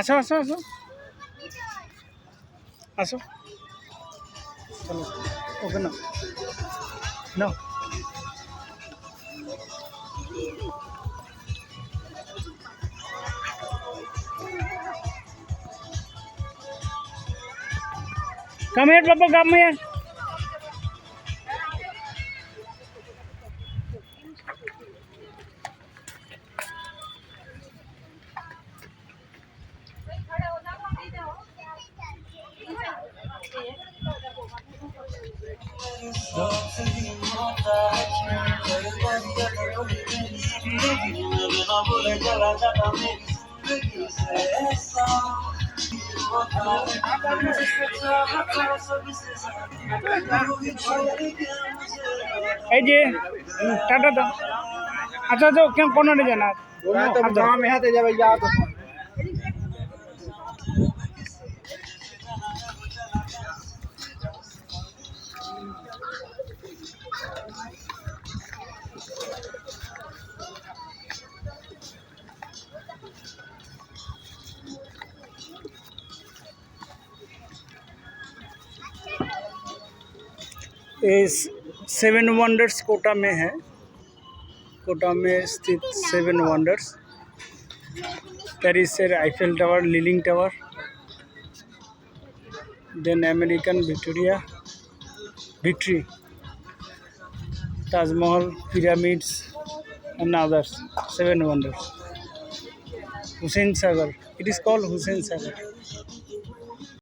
আসো আসো আসো আসো চলো ওকে না নাও come here papa come here এই যে টাটা দাও আচ্ছা তো কেন কোনটা জানা तो गाँव में है तो जब या तो इस 7 वंडर्स कोटा में है। कोटा में स्थित 7 wonders Paris Eiffel tower, leaning tower, then American victory, Taj Mahal, pyramids and others. 7 wonders. Hussain Sagar. It is called Hussain Sagar.